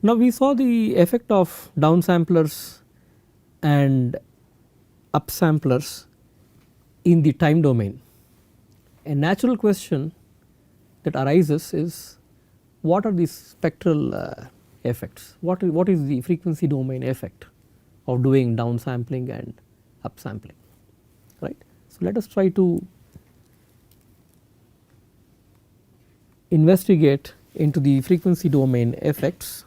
Now we saw the effect of downsamplers and upsamplers in the time domain. A natural question that arises is, what are the spectral effects? What is the frequency domain effect of doing downsampling and upsampling, right? So let us try to investigate into the frequency domain effects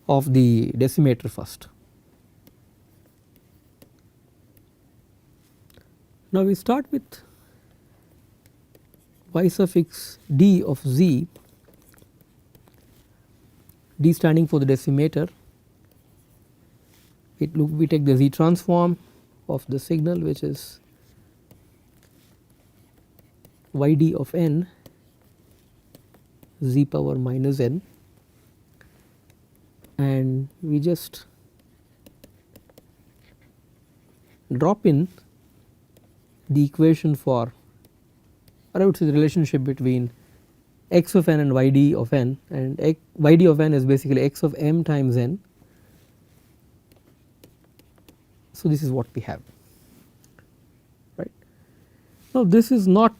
of the decimator first. Now we start with y suffix d of z, d standing for the decimator. We take the z transform of the signal, which is yd of n z power minus n, and we just drop in the equation for, or I would say the relationship between x of n and yd of n, and yd of n is basically x of m times n. So this is what we have, right. Now this is not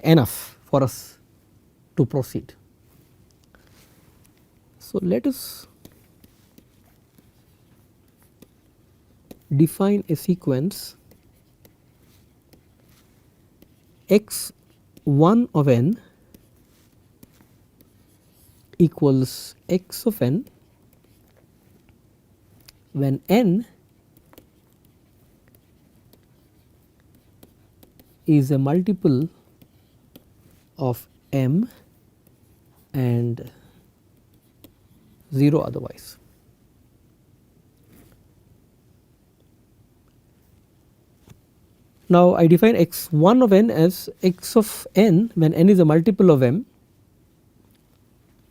enough for us to proceed. So let us define a sequence x1 of n equals x of n when n is a multiple of m and 0 otherwise. Now I define x1 of n as x of n when n is a multiple of m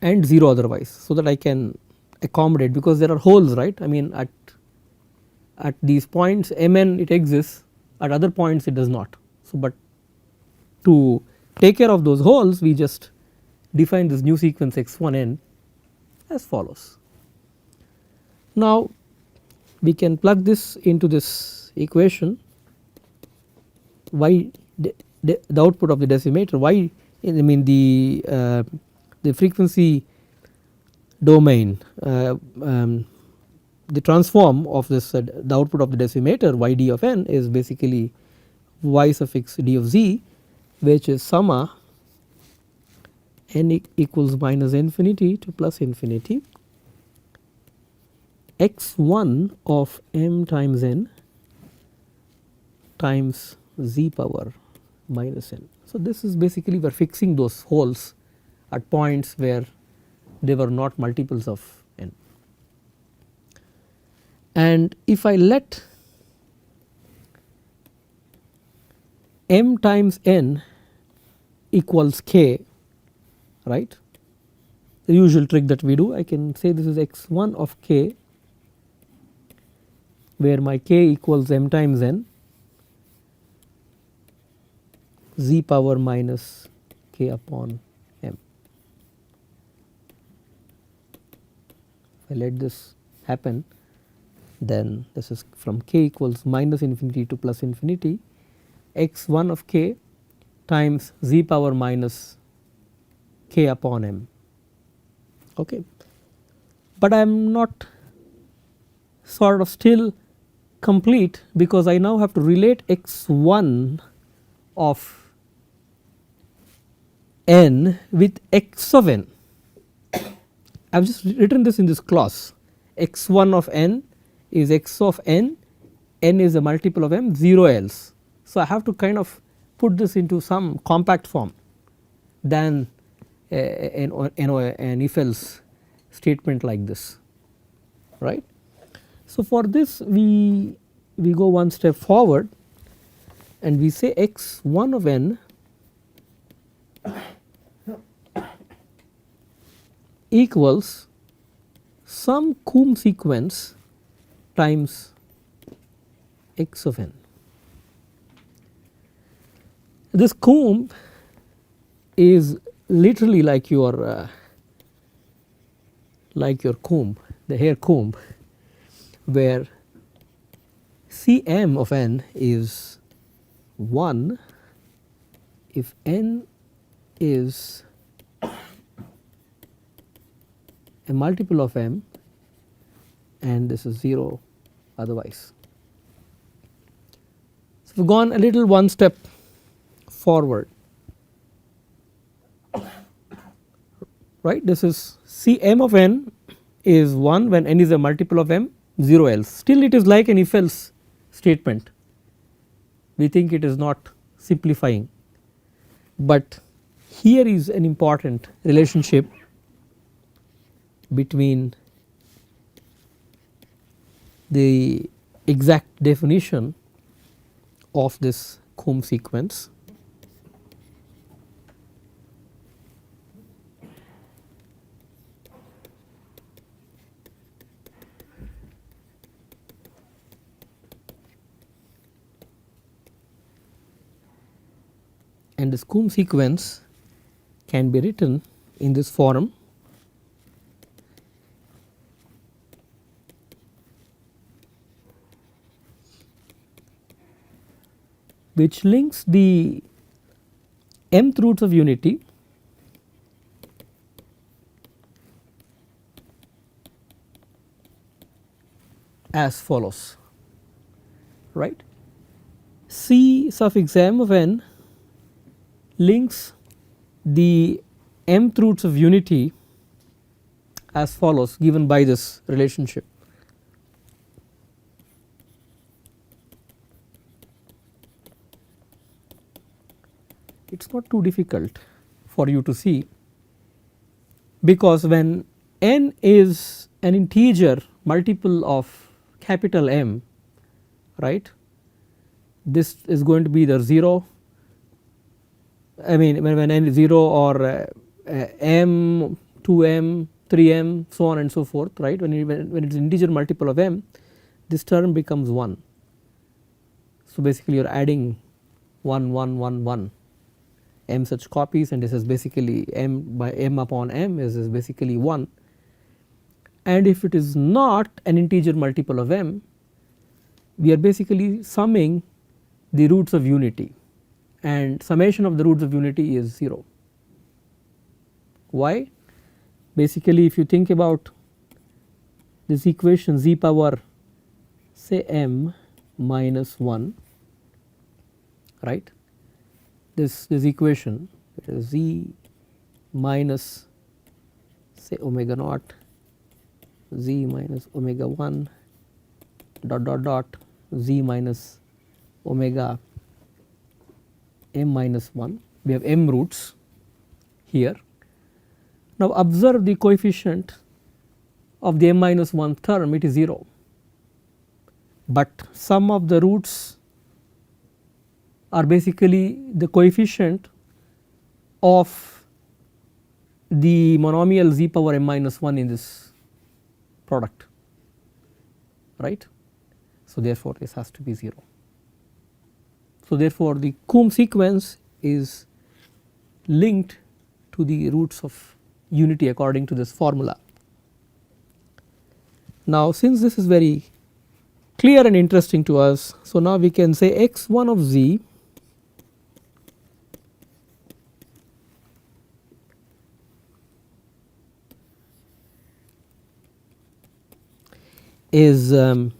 and 0 otherwise, so that I can accommodate, because there are holes, right. I mean at these points mn it exists, at other points it does not. So but to take care of those holes, we just define this new sequence x1n as follows. Now we can plug this into this equation, y the output of the decimator, y I mean the frequency domain, the transform of this the output of the decimator yd of n is basically y suffix d of z, which is summa n equals minus infinity to plus infinity x1 of m times n times z power minus n. So this is basically we are fixing those holes at points where they were not multiples of n. And if I let m times n equals k, right, the usual trick that we do, I can say this is x1 of k where my k equals m times n z power minus k upon m. If I let this happen, then this is from k equals minus infinity to plus infinity x1 of k times z power minus k upon m. Okay. But I am not sort of still complete, because I now have to relate x1 of n with x of n. I have just written this in this clause, x1 of n is x of n, n is a multiple of m, 0 else. So I have to kind of put this into some compact form than an if else statement like this, right. So for this we go one step forward and we say x1 of n equals some Coombe sequence times x of n. This Coombe is literally like your like your comb, the hair comb, where Cm of n is 1 if n is a multiple of m and this is 0 otherwise. So, we have gone a little one step forward, right. This is Cm of n is 1 when n is a multiple of m, 0 else. Still it is like an if else statement, we think it is not simplifying, but here is an important relationship between the exact definition of this comb sequence and this comb sequence can be written in this form. Which links the mth roots of unity as follows, right. C suffix m of n links the mth roots of unity as follows, given by this relationship. It is not too difficult for you to see, because when n is an integer multiple of capital M, right, this is going to be either 0, I mean when n is 0 or m, 2m, 3m, so on and so forth, right. When it is integer multiple of m, this term becomes 1. So, basically you are adding 1 1 1 1 m such copies, and this is basically m by m upon m is basically 1, and if it is not an integer multiple of m, we are basically summing the roots of unity, and summation of the roots of unity is 0. Why? Basically if you think about this equation z power say m minus 1, right, this equation, it is z minus say omega naught, z minus omega 1 dot dot dot z minus omega m minus 1, we have m roots here. Now observe the coefficient of the m minus 1 term, it is 0, but sum of the roots are basically the coefficient of the monomial z power m minus 1 in this product, right. So, therefore, this has to be 0. So, therefore, the comb sequence is linked to the roots of unity according to this formula. Now, since this is very clear and interesting to us, so now we can say x1 of z is 1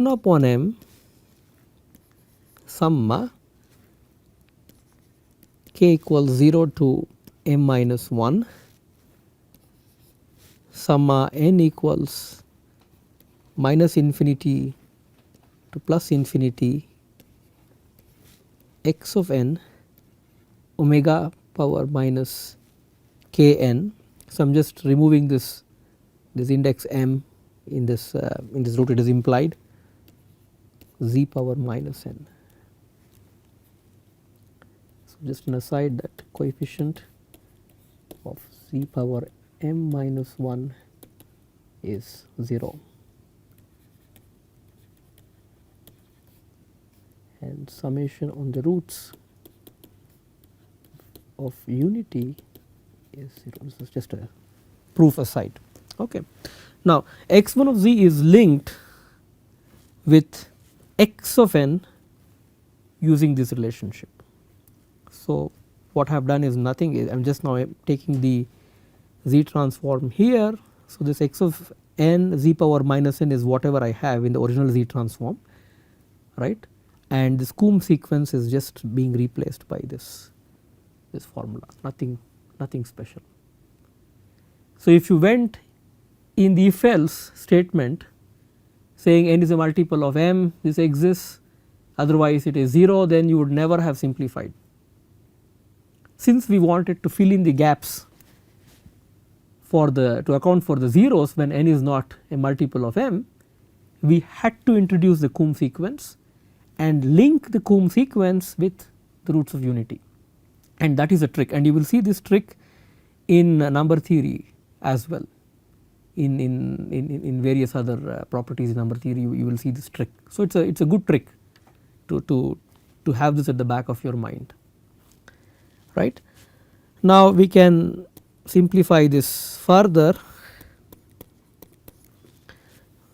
upon m summa k equals 0 to m minus 1 summa n equals minus infinity to plus infinity x of n omega power minus k n. So, I am just removing this index m in this root, it is implied z power minus n. So, just an aside that coefficient of z power m minus 1 is 0, and summation on the roots of unity is 0. This is just a proof aside. Okay. Now x1 of z is linked with x of n using this relationship. So what I have done is nothing, I am just now taking the z transform here. So this x of n z power minus n is whatever I have in the original z transform, right, and this Coombe sequence is just being replaced by this formula, nothing special. So if you went in the if else statement saying n is a multiple of m, this exists, otherwise it is 0, then you would never have simplified. Since we wanted to fill in the gaps to account for the zeros when n is not a multiple of m, we had to introduce the Coombe sequence and link the Coombe sequence with the roots of unity, and that is a trick, and you will see this trick in number theory as well. In various other properties in number theory, you will see this trick. So it is a good trick to have this at the back of your mind, right. Now we can simplify this further.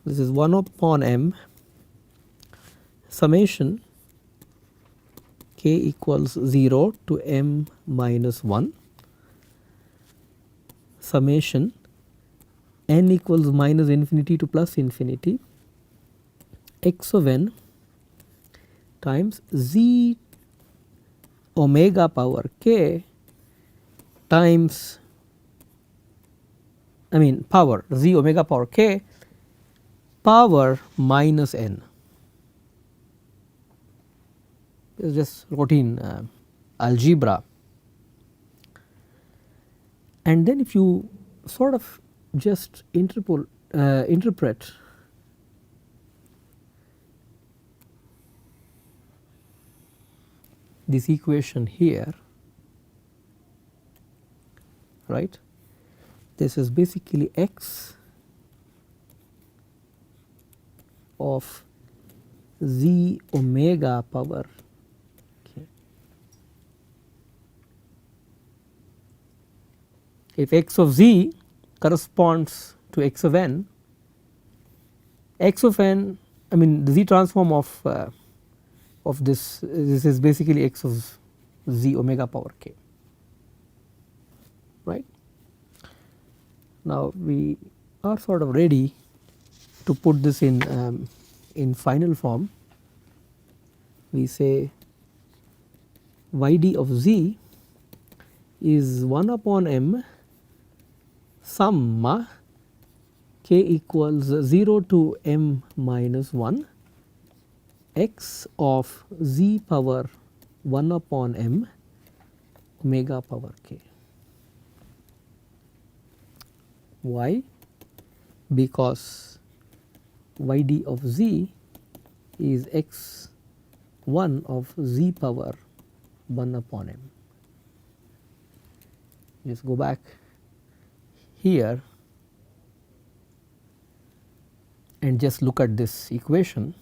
This is 1 upon m summation k equals 0 to m minus 1 summation n equals minus infinity to plus infinity x of n times z omega power k times power z omega power k power minus n. It is just routine algebra, and then if you sort of just interpret this equation here, right, this is basically x of z omega power k. If x of z corresponds to x of n, x of n, the z transform of this is basically x of z omega power k, right. Now we are sort of ready to put this in final form. We say yd of z is 1 upon m sum k equals 0 to m minus 1 x of z power 1 upon m omega power k. Why? Because yd of z is x1 of z power 1 upon m. Just go back here and just look at this equation.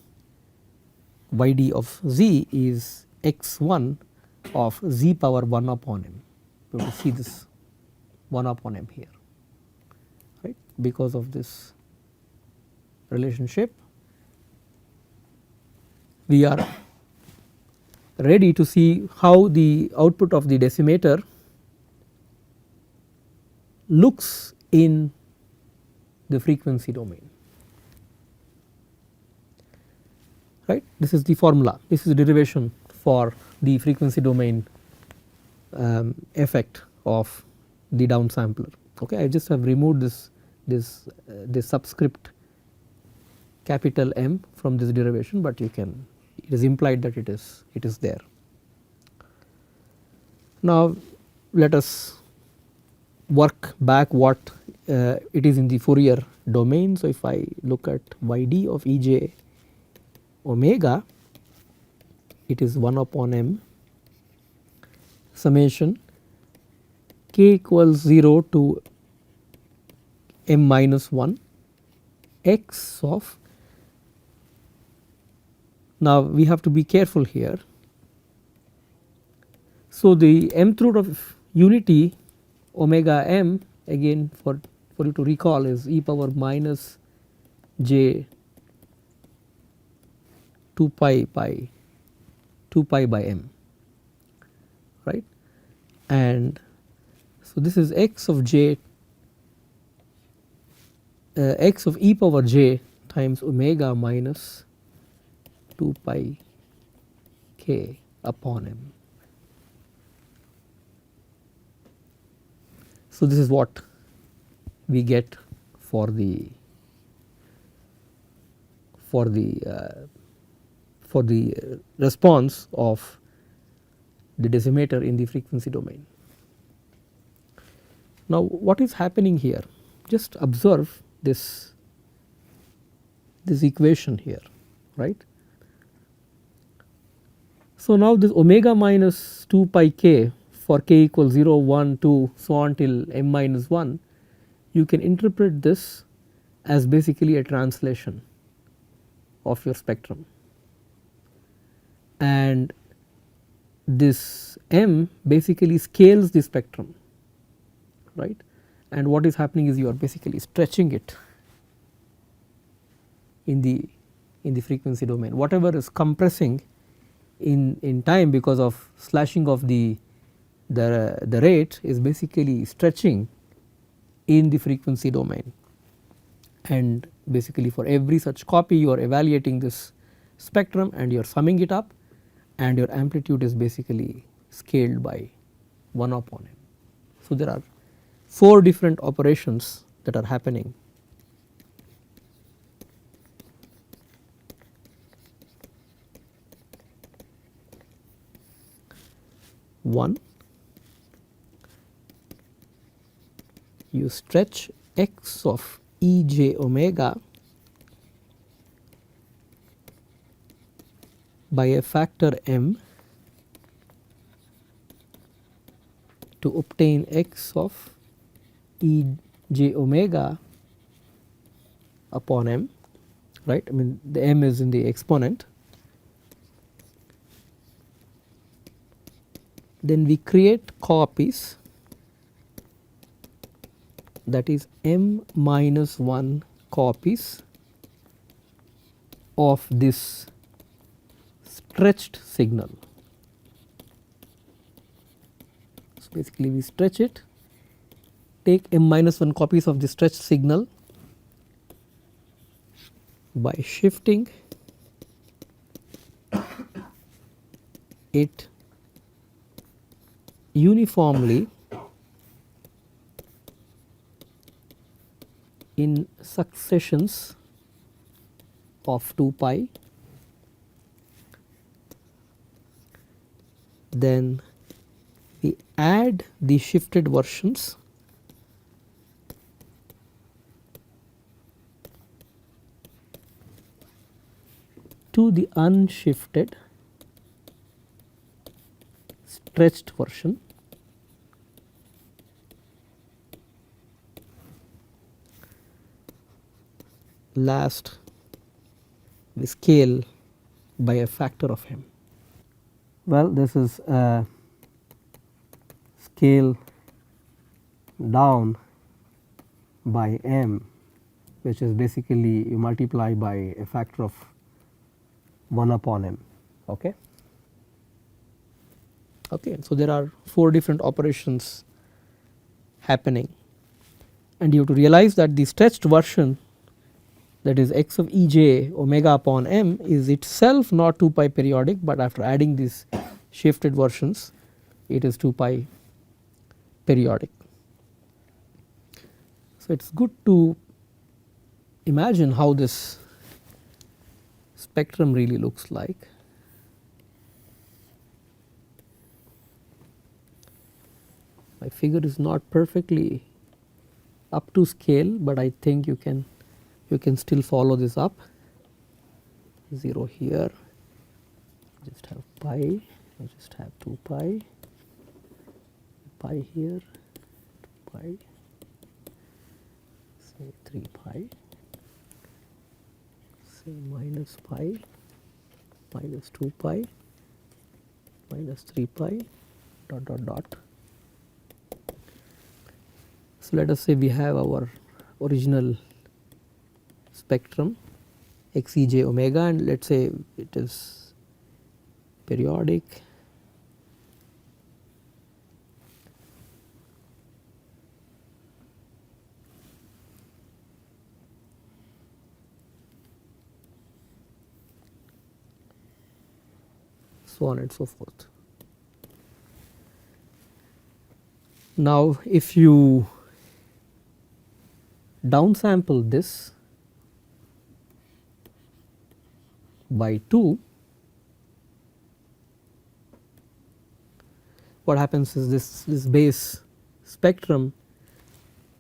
Yd of z is x1 of z power 1 upon m. You will see this 1 upon m here, right, because of this relationship. We are ready to see how the output of the decimator looks in the frequency domain, right. This is the formula, this is the derivation for the frequency domain effect of the downsampler. Okay, I just have removed this subscript capital M from this derivation, but you can, it is implied that it is there. Now let us work back what it is in the Fourier domain. So if I look at yd of ej omega, it is 1 upon m summation k equals 0 to m minus 1 x of, now we have to be careful here. So the mth root of unity omega m, again for for you to recall is e power minus j 2 pi by m, right. And so this is x of j x of e power j times omega minus 2 pi k upon m. So this is what we get for the response of the decimator in the frequency domain. Now what is happening here? Just observe this equation here, right. So now this omega minus 2 pi k for k equals 0, 1, 2 so on till m minus 1, you can interpret this as basically a translation of your spectrum, and this m basically scales the spectrum, right. And what is happening is you are basically stretching it in the frequency domain. Whatever is compressing in time because of slashing of the rate is basically stretching in the frequency domain, and basically for every such copy you are evaluating this spectrum and you are summing it up, and your amplitude is basically scaled by 1 upon m. So there are 4 different operations that are happening. One, you stretch x of e j omega by a factor m to obtain x of e j omega upon m, right. I mean the m is in the exponent. Then we create copies, that is m minus 1 copies of this stretched signal. So basically we stretch it, take m minus 1 copies of the stretched signal by shifting it uniformly in successions of 2 pi, then we add the shifted versions to the unshifted stretched version. Last we scale by a factor of m. Well, this is a scale down by m, which is basically you multiply by a factor of 1 upon m. Okay. Okay, so there are 4 different operations happening, and you have to realize that the stretched version, that is x of e j omega upon m, is itself not 2 pi periodic, but after adding these shifted versions it is 2 pi periodic. So it is good to imagine how this spectrum really looks like. My figure is not perfectly up to scale, but I think you can still follow this up. 0 here, just have pi, I just have 2 pi, pi here, 2 pi, say 3 pi, say minus pi, minus 2 pi, minus 3 pi, dot dot dot. So let us say we have our original spectrum xej omega, and let us say it is periodic. So on and so forth. Now if you downsample this by 2, what happens is this base spectrum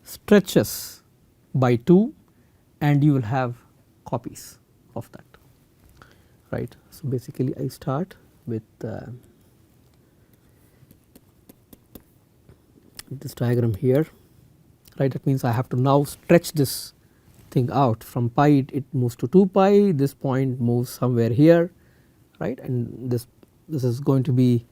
stretches by 2 and you will have copies of that, right. So basically I start with this diagram here, right. That means I have to now stretch this thing out from pi, it moves to 2 pi, this point moves somewhere here, right, and this is going to be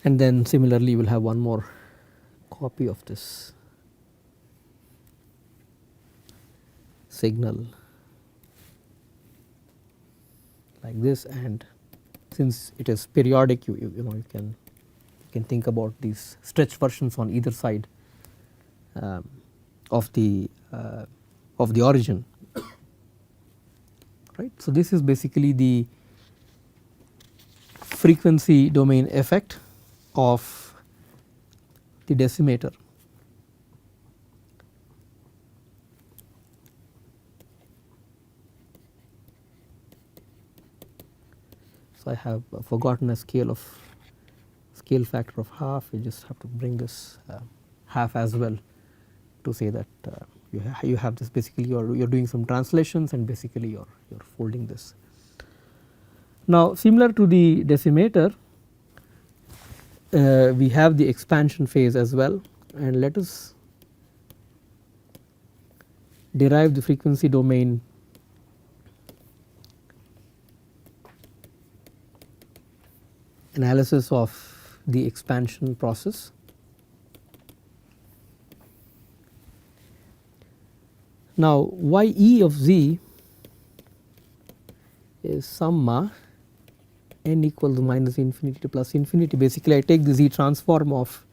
and then similarly you will have one more copy of this signal like this, and since it is periodic, you know you can think about these stretch versions on either side of the origin, right. So this is basically the frequency domain effect of the decimator. So I have forgotten a scale factor of half. You just have to bring this half as well to say that you have this, basically you're doing some translations and basically you're folding this. Now similar to the decimator, we have the expansion phase as well, and let us derive the frequency domain analysis of the expansion process. Now ye of z is summa n equals minus infinity to plus infinity. Basically I take the z transform of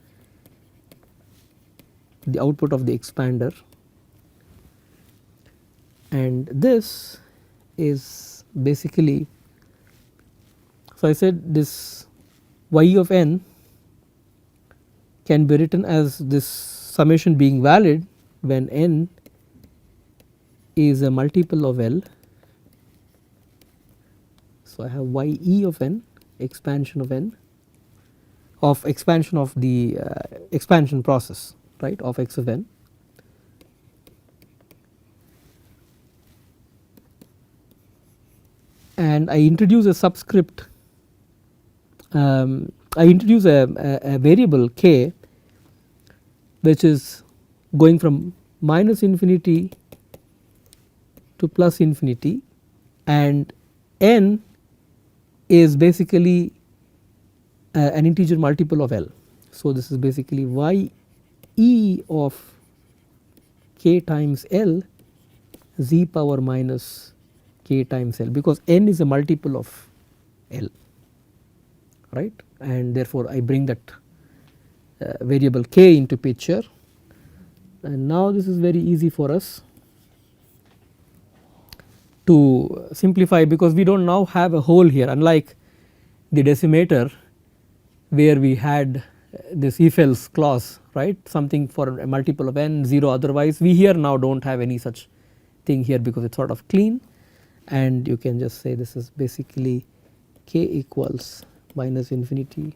the output of the expander, and this is basically, so I said this y of n can be written as this summation being valid when n is a multiple of L. So I have ye of n, expansion of n, of expansion of the expansion process, right, of x of n, and I introduce a subscript, I introduce a variable k which is going from minus infinity to plus infinity, and n is basically an integer multiple of L. So this is basically ye of k times L z power minus k times L, because n is a multiple of L, right, and therefore I bring that variable k into picture, and now this is very easy for us to simplify, because we do not now have a hole here, unlike the decimator where we had this if else clause, right, something for a multiple of n, 0 otherwise. We here now do not have any such thing here because it is sort of clean, and you can just say this is basically k equals minus infinity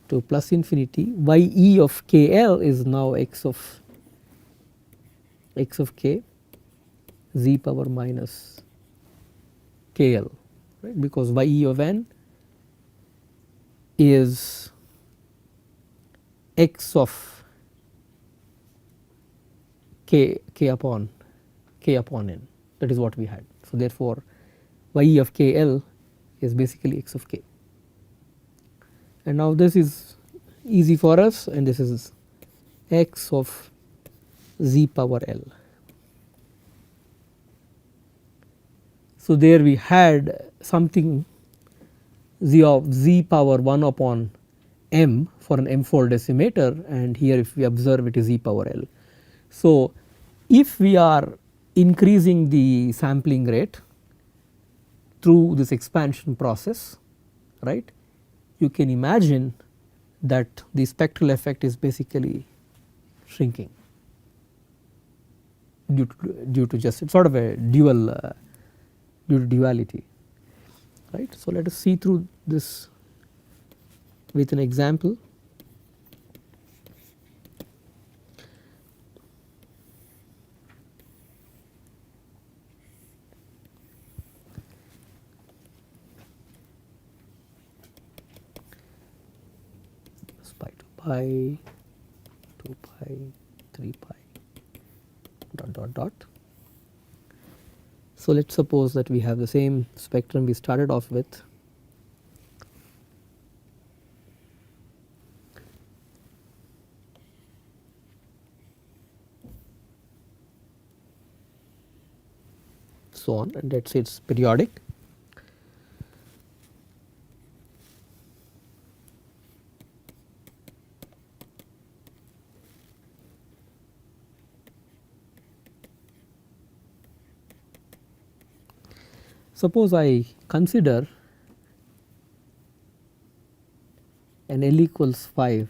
to plus infinity, ye of kl is now x of k z power minus kl, right, because ye of n is x of k upon n, that is what we had. So therefore y of kl is basically x of k, and now this is easy for us, and this is x of z power l. So there we had something z of z power 1 upon m for an M4 decimator, and here if we observe it is e power l. So if we are increasing the sampling rate through this expansion process, right, you can imagine that the spectral effect is basically shrinking due to just sort of a dual due to duality, right. So let us see through this with an example. Pi to pi, 2 pi, 3 pi, dot dot dot. So let us suppose that we have the same spectrum we started off with. So on, and let us say it is periodic. Suppose I consider an L equals 5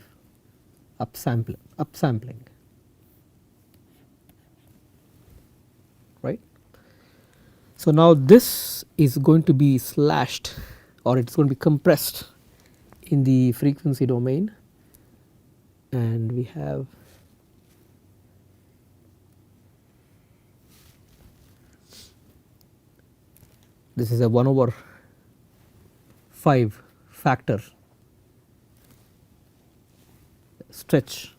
upsampling, right. So now this is going to be slashed, or it is going to be compressed in the frequency domain, and we have this is a 1 over 5 factor stretch,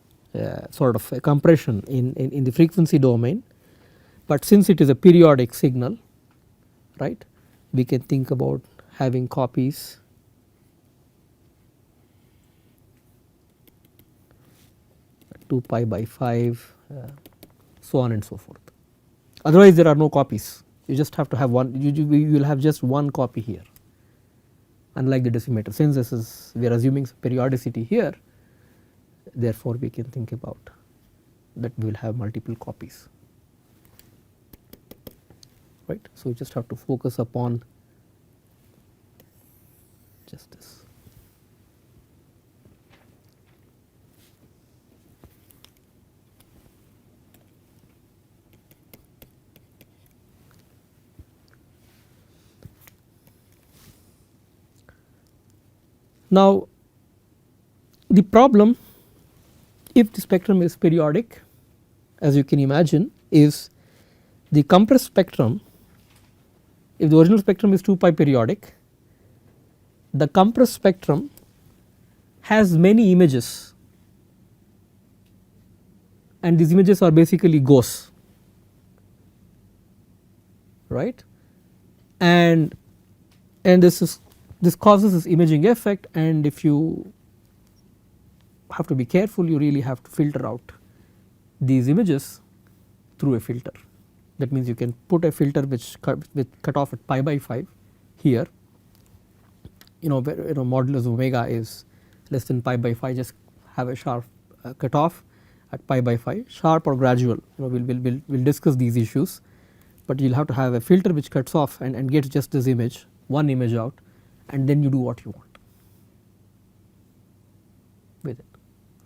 sort of a compression in the frequency domain, but since it is a periodic signal, right, we can think about having copies at 2 pi by 5, so on and so forth. Otherwise there are no copies, you just have to have one, you will have just one copy here, unlike the decimator. Since this is, we are assuming periodicity here, therefore we can think about that we will have multiple copies, right. So you just have to focus upon just this. Now the problem, if the spectrum is periodic, as you can imagine, is the compressed spectrum. If the original spectrum is 2 pi periodic, the compressed spectrum has many images, and these images are basically ghosts, right, and this causes this imaging effect, and if you have to be careful, you really have to filter out these images through a filter. That means you can put a filter which cut off at pi by 5 here, modulus omega is less than pi by 5, just have a sharp cut off at pi by 5, sharp or gradual, we'll discuss these issues, but you will have to have a filter which cuts off and gets just this image, one image out, and then you do what you want with it,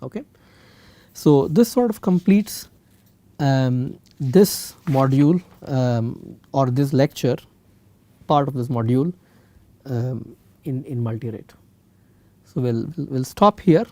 okay. So this sort of completes this module or this lecture, part of this module in multi-rate. So we'll stop here.